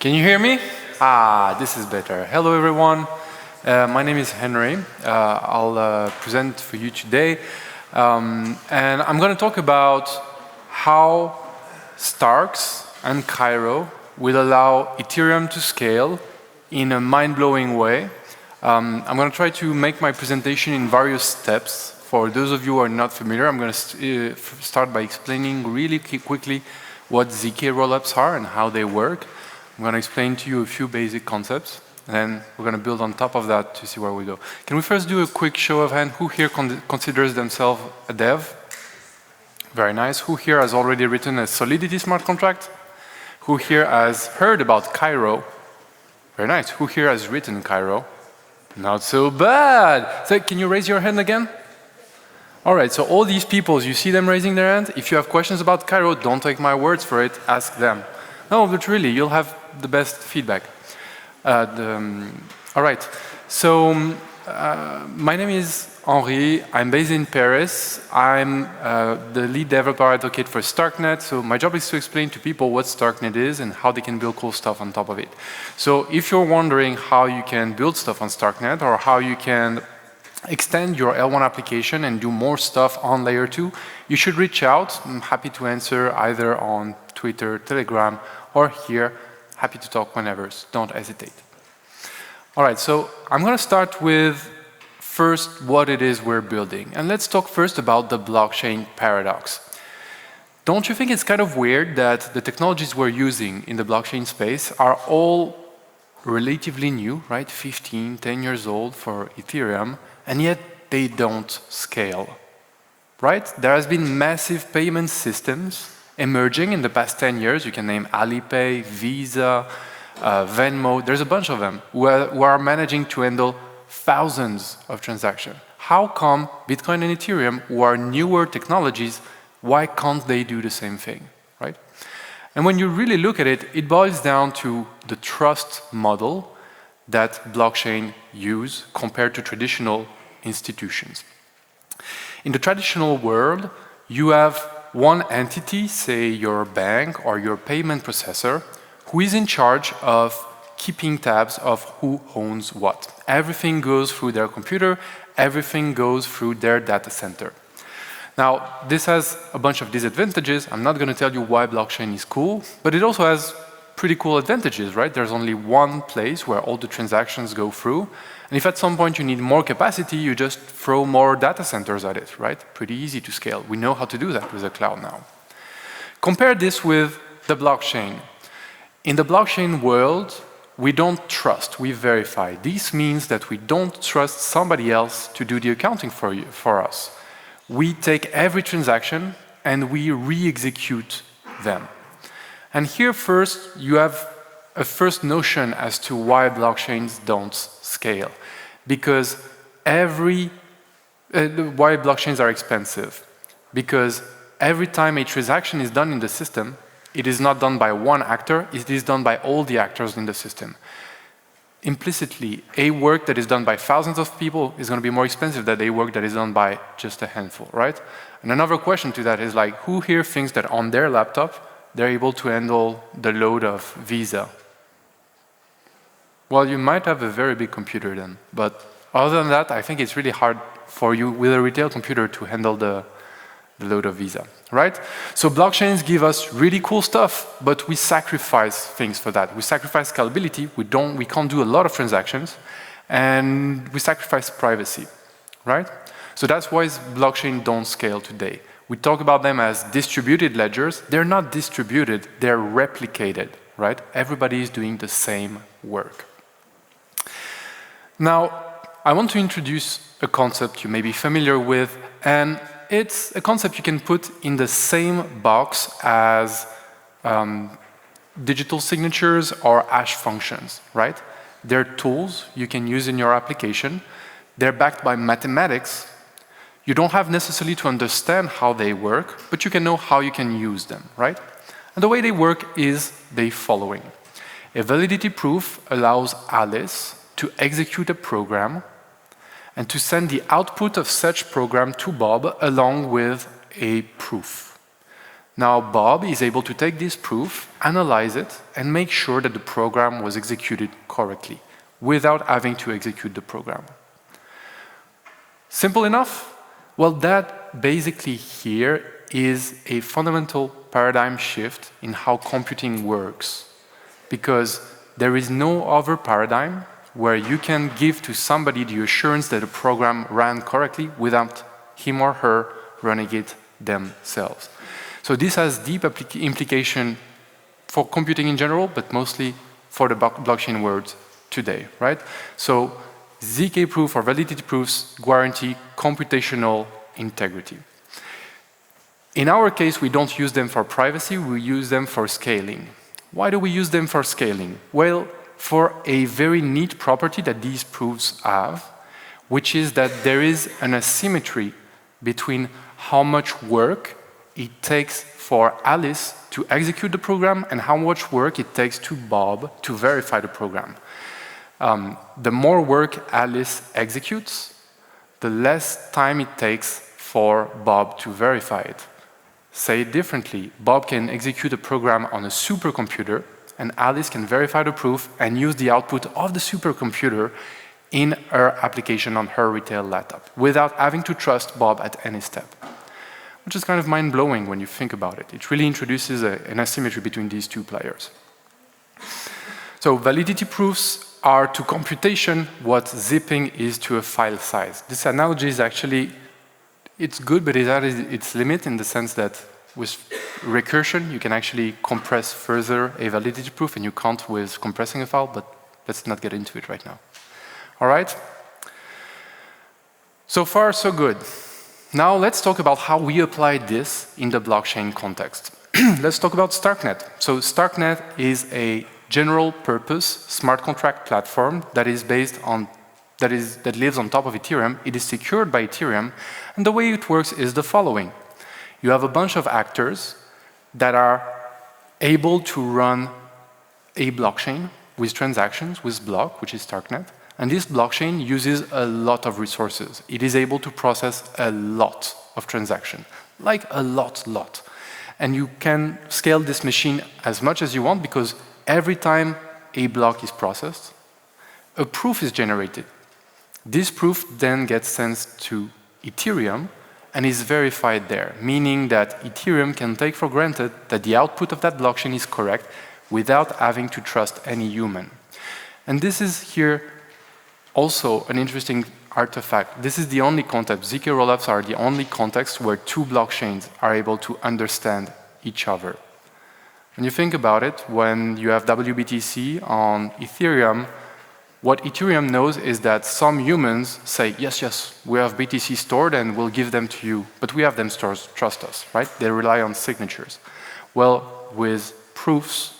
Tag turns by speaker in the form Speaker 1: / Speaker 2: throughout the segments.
Speaker 1: Can you hear me? Ah, this is better. Hello, everyone. My name is Henri. I'll present for you today. And I'm going to talk about how Starks and Cairo will allow Ethereum to scale in a mind-blowing way. I'm going to try to make my presentation in various steps. For those of you who are not familiar, I'm going to start by explaining really quickly what ZK rollups are and how they work. I'm going to explain to you a few basic concepts, and then we're going to build on top of that to see where we go. Can we first do a quick show of hands? Who here considers themselves a dev? Very nice. Who here has already written a Solidity smart contract? Who here has heard about Cairo? Very nice. Who here has written Cairo? Not so bad. So can you raise your hand again? All right, so all these people, you see them raising their hand? If you have questions about Cairo, don't take my words for it, ask them. No, but really, you'll have the best feedback. All right, so my name is Henri. I'm based in Paris. I'm the lead developer advocate for Starknet. So my job is to explain to people what Starknet is and how they can build cool stuff on top of it. So if you're wondering how you can build stuff on Starknet or how you can extend your L1 application and do more stuff on layer 2, you should reach out. I'm happy to answer either on Twitter, Telegram, or here. Happy to talk whenever, so don't hesitate. All right, so I'm going to start with first what it is we're building. And let's talk first about the blockchain paradox. Don't you think it's kind of weird that the technologies we're using in the blockchain space are all relatively new, right? 15, 10 years old for Ethereum, and yet they don't scale, right? There has been massive payment systems emerging in the past 10 years. You can name Alipay, Visa, Venmo. There's a bunch of them who are managing to handle thousands of transactions. How come Bitcoin and Ethereum, who are newer technologies, why can't they do the same thing, right? And when you really look at it, it boils down to the trust model that blockchain use compared to traditional institutions. In the traditional world, you have one entity, say your bank or your payment processor, who is in charge of keeping tabs of who owns what. Everything goes through their computer, everything goes through their data center. Now, this has a bunch of disadvantages. I'm not going to tell you why blockchain is cool, but it also has pretty cool advantages, right? There's only one place where all the transactions go through. And if at some point you need more capacity, you just throw more data centers at it, right? Pretty easy to scale. We know how to do that with the cloud now. Compare this with the blockchain. In the blockchain world, we don't trust, we verify. This means that we don't trust somebody else to do the accounting for us. We take every transaction and we re-execute them. And here first, you have a first notion as to why blockchains don't scale. Because why blockchains are expensive. Because every time a transaction is done in the system, it is not done by one actor, it is done by all the actors in the system. Implicitly, a work that is done by thousands of people is going to be more expensive than a work that is done by just a handful, right? And another question to that is like, who here thinks that on their laptop, they're able to handle the load of Visa? Well, you might have a very big computer then, but other than that, I think it's really hard for you with a retail computer to handle the load of Visa, right? So blockchains give us really cool stuff, but we sacrifice things for that. We sacrifice scalability, we can't do a lot of transactions, and we sacrifice privacy, right? So that's why blockchains don't scale today. We talk about them as distributed ledgers. They're not distributed, they're replicated, right? Everybody is doing the same work. Now, I want to introduce a concept you may be familiar with, and it's a concept you can put in the same box as digital signatures or hash functions, right? They're tools you can use in your application. They're backed by mathematics. You don't have necessarily to understand how they work, but you can know how you can use them, right? And the way they work is the following. A validity proof allows Alice to execute a program and to send the output of such program to Bob along with a proof. Now Bob is able to take this proof, analyze it, and make sure that the program was executed correctly without having to execute the program. Simple enough? Well, that basically here is a fundamental paradigm shift in how computing works, because there is no other paradigm where you can give to somebody the assurance that a program ran correctly without him or her running it themselves. So this has deep implication for computing in general, but mostly for the blockchain world today, right? So ZK proof or validity proofs guarantee computational integrity. In our case, we don't use them for privacy, we use them for scaling. Why do we use them for scaling? Well, for a very neat property that these proofs have, which is that there is an asymmetry between how much work it takes for Alice to execute the program and how much work it takes to Bob to verify the program. The more work Alice executes, the less time it takes for Bob to verify it. Say it differently, Bob can execute a program on a supercomputer and Alice can verify the proof and use the output of the supercomputer in her application on her retail laptop without having to trust Bob at any step. Which is kind of mind-blowing when you think about it. It really introduces an asymmetry between these two players. So validity proofs are to computation what zipping is to a file size. This analogy is actually, it's good, but it has its limit in the sense that with recursion, you can actually compress further a validity proof and you can't with compressing a file, but let's not get into it right now. All right? So far, so good. Now let's talk about how we apply this in the blockchain context. Let's talk about Starknet. So Starknet is a general purpose smart contract platform that is based on that lives on top of Ethereum. It is secured by Ethereum, and the way it works is the following. You have a bunch of actors that are able to run a blockchain with transactions, with block, which is Starknet. And this blockchain uses a lot of resources. It is able to process a lot of transactions, like a lot. And you can scale this machine as much as you want because every time a block is processed, a proof is generated. This proof then gets sent to Ethereum and is verified there, meaning that Ethereum can take for granted that the output of that blockchain is correct without having to trust any human. And this is here also an interesting artifact. This is the only context. ZK rollups are the only context where two blockchains are able to understand each other. When you think about it, when you have WBTC on Ethereum, what Ethereum knows is that some humans say, yes, we have BTC stored and we'll give them to you, but we have them stored, trust us, right? They rely on signatures. Well, with proofs,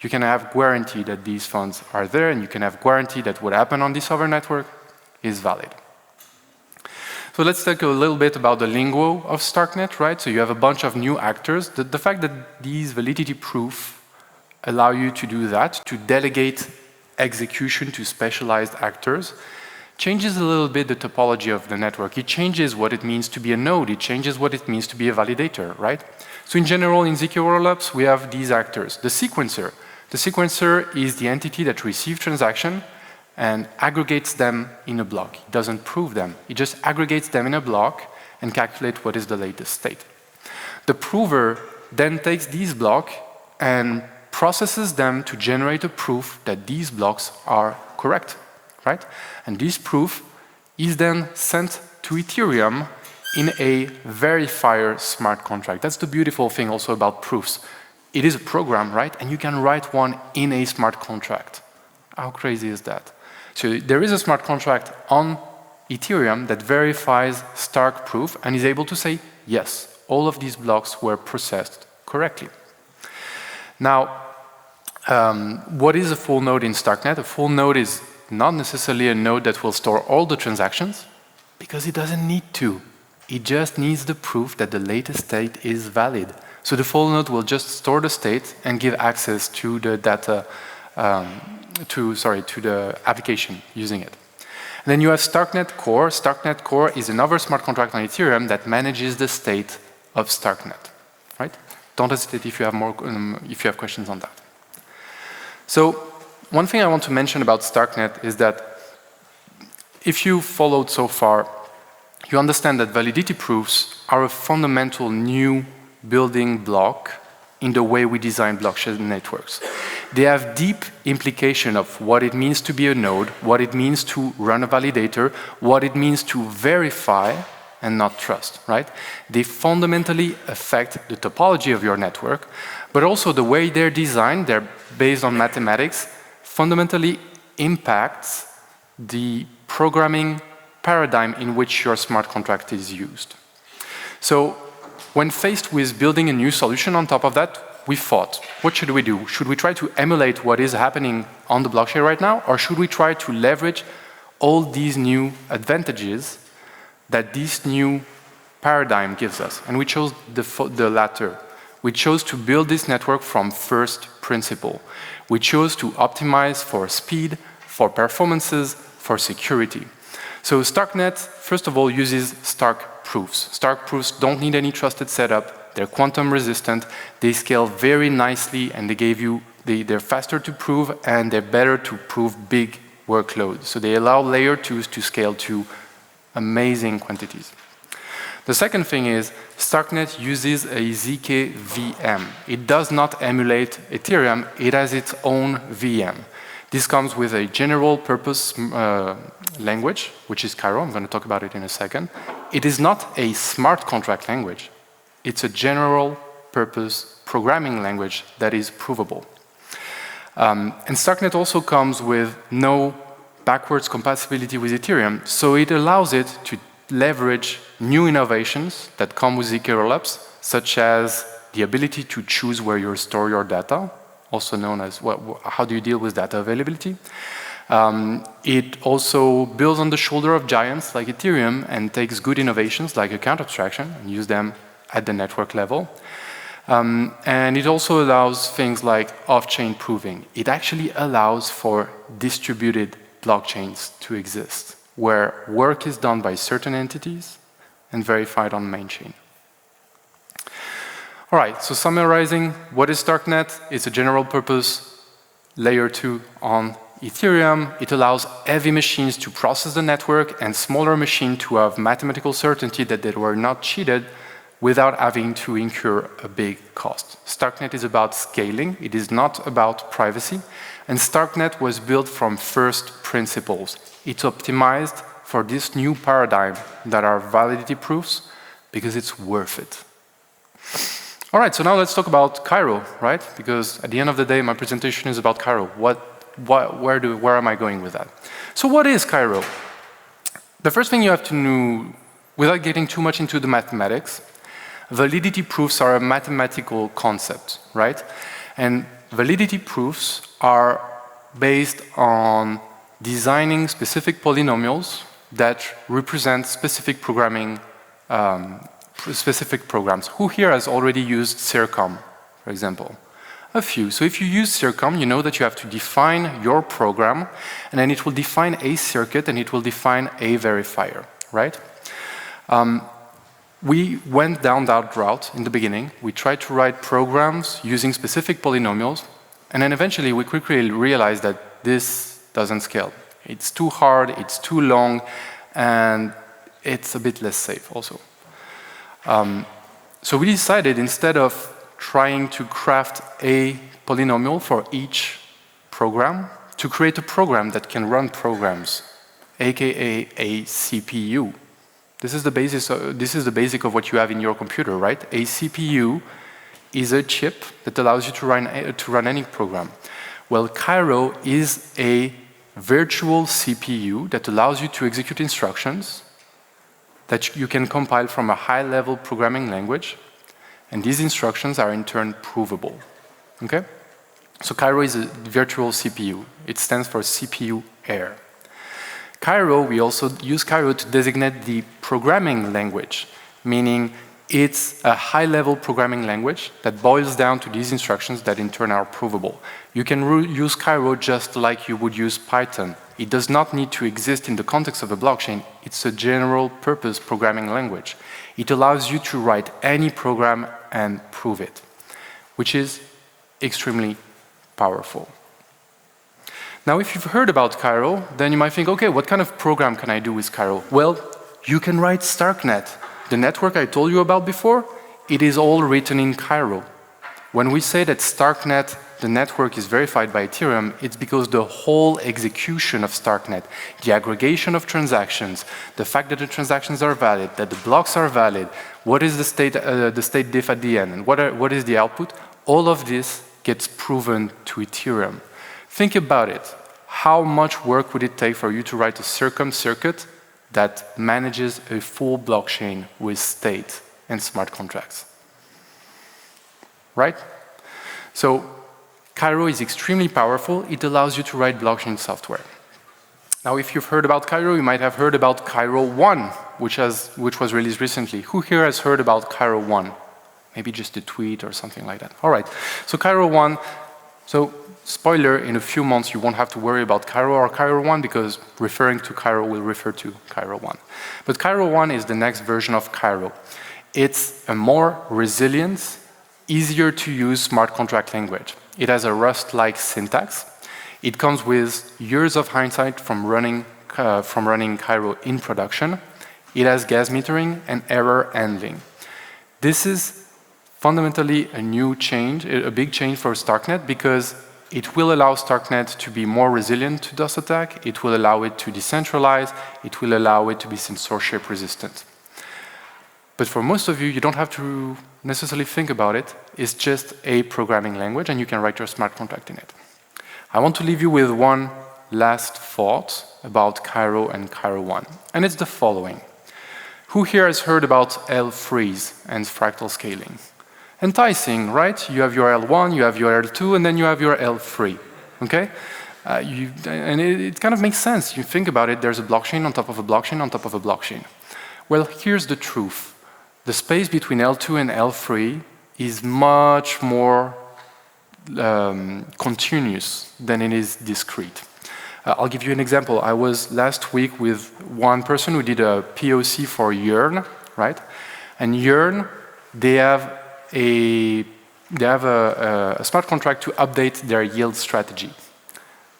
Speaker 1: you can have guarantee that these funds are there, and you can have guarantee that what happened on this other network is valid. So let's talk a little bit about the lingo of Starknet, right? So you have a bunch of new actors. The fact that these validity proofs allow you to do that, to delegate execution to specialized actors, changes a little bit the topology of the network. It changes what it means to be a node. It changes what it means to be a validator, right? So in general, in ZK rollups, we have these actors. The sequencer. The sequencer is the entity that receives transaction and aggregates them in a block. It doesn't prove them. It just aggregates them in a block and calculates what is the latest state. The prover then takes these blocks and processes them to generate a proof that these blocks are correct, right? And this proof is then sent to Ethereum in a verifier smart contract. That's the beautiful thing also about proofs. It is a program, right? And you can write one in a smart contract. How crazy is that? So there is a smart contract on Ethereum that verifies Stark proof and is able to say, yes, all of these blocks were processed correctly. Now, what is a full node in Starknet? A full node is not necessarily a node that will store all the transactions because it doesn't need to. It just needs the proof that the latest state is valid. So the full node will just store the state and give access to the data, to the application using it. And then you have Starknet Core. Starknet Core is another smart contract on Ethereum that manages the state of Starknet, right? Don't hesitate if you have questions on that. So one thing I want to mention about StarkNet is that if you followed so far, you understand that validity proofs are a fundamental new building block in the way we design blockchain networks. They have deep implication of what it means to be a node, what it means to run a validator, what it means to verify and not trust, right? They fundamentally affect the topology of your network, but also the way they're designed, they're based on mathematics, fundamentally impacts the programming paradigm in which your smart contract is used. So when faced with building a new solution on top of that, we thought, what should we do? Should we try to emulate what is happening on the blockchain right now, or should we try to leverage all these new advantages that this new paradigm gives us? And we chose the latter. We chose to build this network from first principle. We chose to optimize for speed, for performances, for security. So StarkNet, first of all, uses Stark proofs. Stark proofs don't need any trusted setup. They're quantum resistant. They scale very nicely, and they're faster to prove, and they're better to prove big workloads. So they allow layer 2s to scale to amazing quantities. The second thing is StarkNet uses a ZK VM. It does not emulate Ethereum. It has its own VM. This comes with a general purpose language, which is Cairo. I'm going to talk about it in a second. It is not a smart contract language. It's a general purpose programming language that is provable. And StarkNet also comes with no backwards compatibility with Ethereum, so it allows it to leverage new innovations that come with ZK rollups, such as the ability to choose where you store your data, also known as how do you deal with data availability. It also builds on the shoulder of giants like Ethereum and takes good innovations like account abstraction and use them at the network level. And it also allows things like off-chain proving. It actually allows for distributed blockchains to exist, where work is done by certain entities and verified on main chain. All right, so summarizing, what is StarkNet? It's a general purpose layer 2 on Ethereum. It allows heavy machines to process the network and smaller machines to have mathematical certainty that they were not cheated without having to incur a big cost. StarkNet is about scaling. It is not about privacy. And StarkNet was built from first principles. It's optimized for this new paradigm that are validity proofs because it's worth it. All right, so now let's talk about Cairo, right? Because at the end of the day, my presentation is about Cairo. Where am I going with that? So what is Cairo? The first thing you have to know, without getting too much into the mathematics, validity proofs are a mathematical concept, right? And validity proofs are based on designing specific polynomials that represent specific programming, specific programs. Who here has already used CIRCOM, for example? A few. So if you use CIRCOM, you know that you have to define your program, and then it will define a circuit, and it will define a verifier, right? We went down that route in the beginning. We tried to write programs using specific polynomials, and then eventually we quickly realized that this doesn't scale. It's too hard, it's too long, and it's a bit less safe also. So we decided, instead of trying to craft a polynomial for each program, to create a program that can run programs, aka a CPU. This is the basic of what you have in your computer, right? A CPU is a chip that allows you to run any program. Well, Cairo is a virtual CPU that allows you to execute instructions that you can compile from a high-level programming language, and these instructions are in turn provable. Okay? So Cairo is a virtual CPU. It stands for CPU Air. Cairo, we also use Cairo to designate the programming language, meaning It's a high-level programming language that boils down to these instructions that in turn are provable. You can use Cairo just like you would use Python. It does not need to exist in the context of a blockchain. It's a general-purpose programming language. It allows you to write any program and prove it, which is extremely powerful. Now, if you've heard about Cairo, then you might think, okay, what kind of program can I do with Cairo? Well, you can write StarkNet. The network I told you about before, it is all written in Cairo. When we say that StarkNet, the network is verified by Ethereum, it's because the whole execution of StarkNet, the aggregation of transactions, the fact that the transactions are valid, that the blocks are valid, what is the state diff at the end, and what is the output, all of this gets proven to Ethereum. Think about it. How much work would it take for you to write a circuit that manages a full blockchain with state and smart contracts? Right? So Cairo is extremely powerful. It allows you to write blockchain software. Now, if you've heard about Cairo, you might have heard about Cairo 1, which was released recently. Who here has heard about Cairo 1? Maybe just a tweet or something like that. All right. So Cairo 1, so spoiler, in a few months you won't have to worry about Cairo or Cairo 1 because referring to Cairo will refer to Cairo 1. But Cairo 1 is the next version of Cairo. It's a more resilient, easier to use smart contract language. It has a Rust-like syntax. It comes with years of hindsight from running Cairo in production. It has gas metering and error handling. This is fundamentally a new change, a big change for StarkNet because it will allow StarkNet to be more resilient to DOS attack. It will allow it to decentralize. It will allow it to be censorship resistant. But for most of you, you don't have to necessarily think about it. It's just a programming language, and you can write your smart contract in it. I want to leave you with one last thought about Cairo and Cairo 1, and it's the following. Who here has heard about L-freeze and fractal scaling? Enticing, right? You have your L1, you have your L2, and then you have your L3, okay? And it kind of makes sense. You think about it, there's a blockchain on top of a blockchain on top of a blockchain. Well, here's the truth. The space between L2 and L3 is much more continuous than it is discrete. I'll give you an example. I was last week with one person who did a POC for Yearn, right? And Yearn, they have a smart contract to update their yield strategy.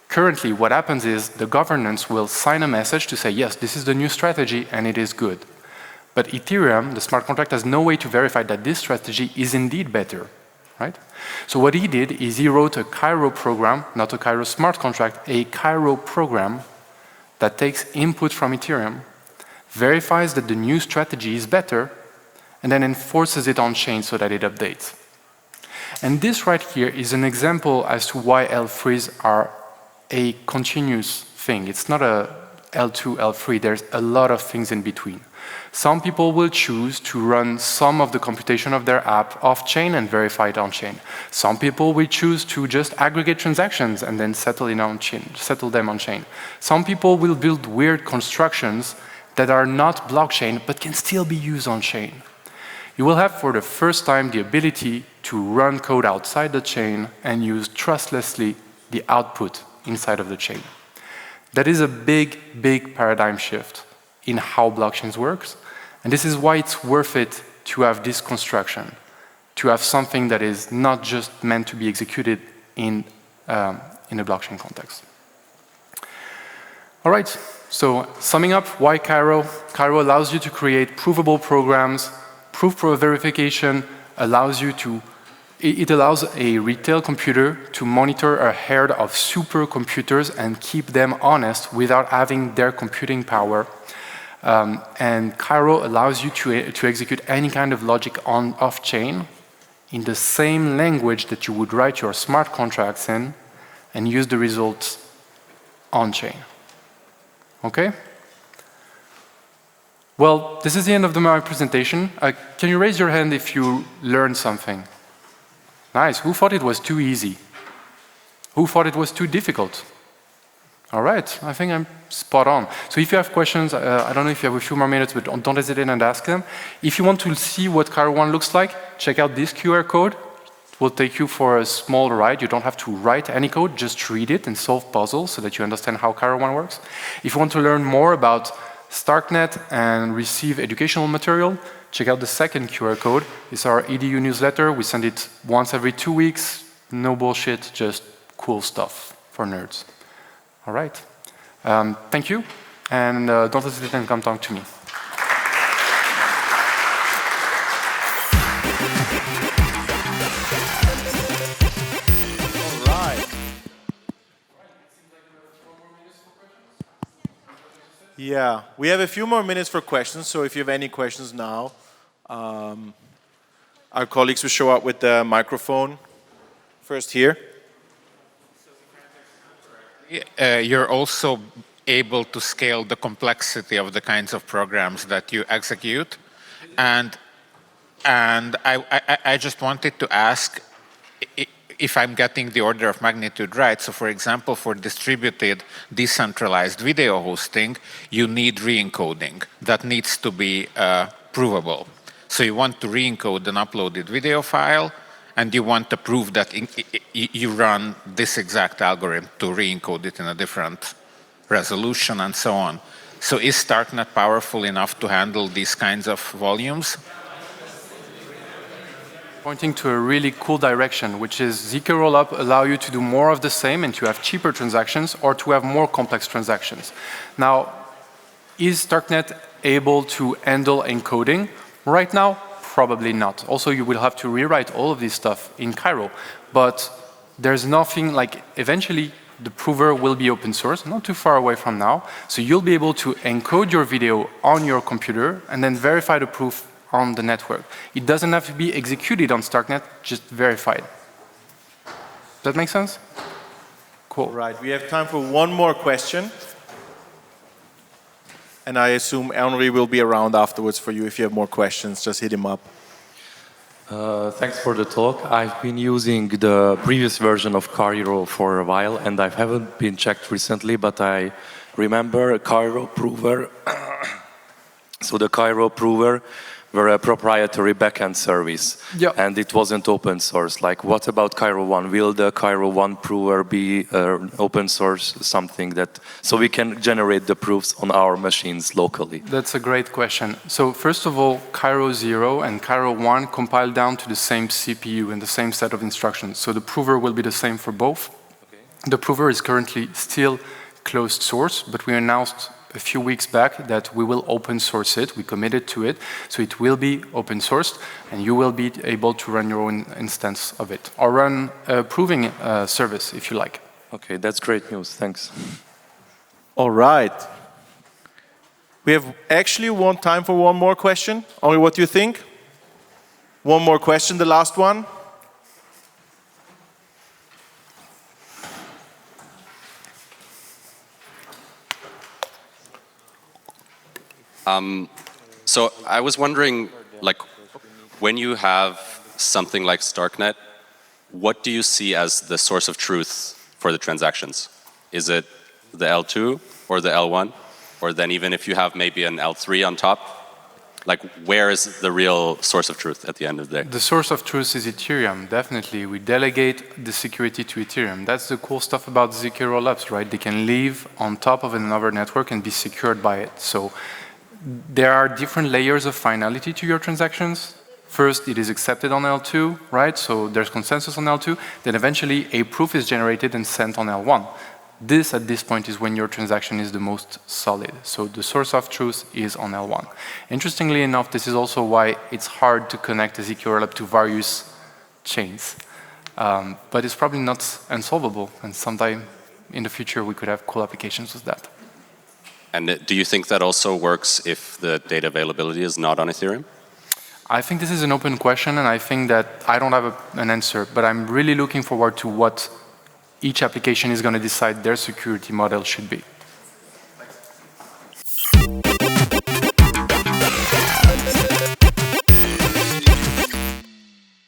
Speaker 1: Currently, what happens is the governance will sign a message to say, yes, this is the new strategy and it is good. But Ethereum, the smart contract, has no way to verify that this strategy is indeed better, right? So what he did is he wrote a Cairo program, not a Cairo smart contract, a Cairo program that takes input from Ethereum, verifies that the new strategy is better, and then enforces it on chain so that it updates. And this right here is an example as to why L3s are a continuous thing. It's not a L2, L3, there's a lot of things in between. Some people will choose to run some of the computation of their app off-chain and verify it on-chain. Some people will choose to just aggregate transactions and then settle them on-chain. Some people will build weird constructions that are not blockchain but can still be used on-chain. You will have for the first time the ability to run code outside the chain and use trustlessly the output inside of the chain. That is a big, big paradigm shift in how blockchains works. And this is why it's worth it to have this construction, to have something that is not just meant to be executed in a blockchain context. All right, so summing up, why Cairo? Cairo allows you to create provable programs. Proof verification allows you to, it allows a retail computer to monitor a herd of supercomputers and keep them honest without having their computing power. And Cairo allows you to execute any kind of logic off-chain in the same language that you would write your smart contracts in and use the results on-chain. Okay? Well, this is the end of my presentation. Can you raise your hand if you learned something? Nice. Who thought it was too easy? Who thought it was too difficult? All right, I think I'm spot on. So if you have questions, I don't know if you have a few more minutes, but don't hesitate and ask them. If you want to see what Cairo 1 looks like, check out this QR code. It will take you for a small ride. You don't have to write any code, just read it and solve puzzles so that you understand how Cairo 1 works. If you want to learn more about StarkNet and receive educational material, check out the second QR code. It's our EDU newsletter. We send it once every 2 weeks. No bullshit, just cool stuff for nerds. All right. Thank you. And don't hesitate and come talk to me.
Speaker 2: All right. Yeah, we have a few more minutes for questions. So if you have any questions now, our colleagues will show up with the microphone. First here.
Speaker 3: You're also able to scale the complexity of the kinds of programs that you execute. And I just wanted to ask if I'm getting the order of magnitude right. So for example, for distributed, decentralized video hosting, you need re-encoding. That needs to be provable. So you want to re-encode an uploaded video file, and you want to prove that you run this exact algorithm to re-encode it in a different resolution and so on. So is StarkNet powerful enough to handle these kinds of volumes?
Speaker 1: Pointing to a really cool direction, which is ZK Rollup allow you to do more of the same and to have cheaper transactions or to have more complex transactions. Now, is StarkNet able to handle encoding? Right now, probably not. Also, you will have to rewrite all of this stuff in Cairo. But there's nothing like, eventually, the prover will be open source, not too far away from now. So you'll be able to encode your video on your computer and then verify the proof on the network. It doesn't have to be executed on StarkNet, just verified. Does that make sense? Cool.
Speaker 2: Right, we have time for one more question. And I assume Henri will be around afterwards for you if you have more questions. Just hit him up.
Speaker 4: Thanks for the talk. I've been using the previous version of Cairo for a while, and I haven't been checked recently, but I remember a Cairo prover. So the Cairo prover were a proprietary backend service, and it wasn't open source. Like, what about Cairo 1? Will the Cairo 1 prover be open source something that, so we can generate the proofs on our machines locally?
Speaker 1: That's a great question. So first of all, Cairo 0 and Cairo 1 compile down to the same CPU and the same set of instructions. So the prover will be the same for both. Okay. The prover is currently still closed source, but we announced a few weeks back that we will open source it. We committed to it. So it will be open sourced, and you will be able to run your own instance of it, or run a proving service if you like.
Speaker 4: Okay, that's great news. Thanks.
Speaker 2: All right. We have actually time for one more question. Henri, what do you think? One more question, the last one.
Speaker 5: So I was wondering, like, when you have something like StarkNet, what do you see as the source of truth for the transactions? Is it the L2 or the L1? Or then even if you have maybe an L3 on top, like, where is the real source of truth at the end of the day?
Speaker 1: The source of truth is Ethereum, definitely. We delegate the security to Ethereum. That's the cool stuff about ZK rollups, right? They can live on top of another network and be secured by it. So there are different layers of finality to your transactions. First, it is accepted on L2, right? So there's consensus on L2. Then eventually, a proof is generated and sent on L1. This, at this point, is when your transaction is the most solid. So the source of truth is on L1. Interestingly enough, this is also why it's hard to connect a ZK rollup to various chains. But it's probably not unsolvable. And sometime in the future, we could have cool applications with that.
Speaker 5: And do you think that also works if the data availability is not on Ethereum?
Speaker 1: I think this is an open question, and I think that I don't have an answer, but I'm really looking forward to what each application is going to decide their security model should be.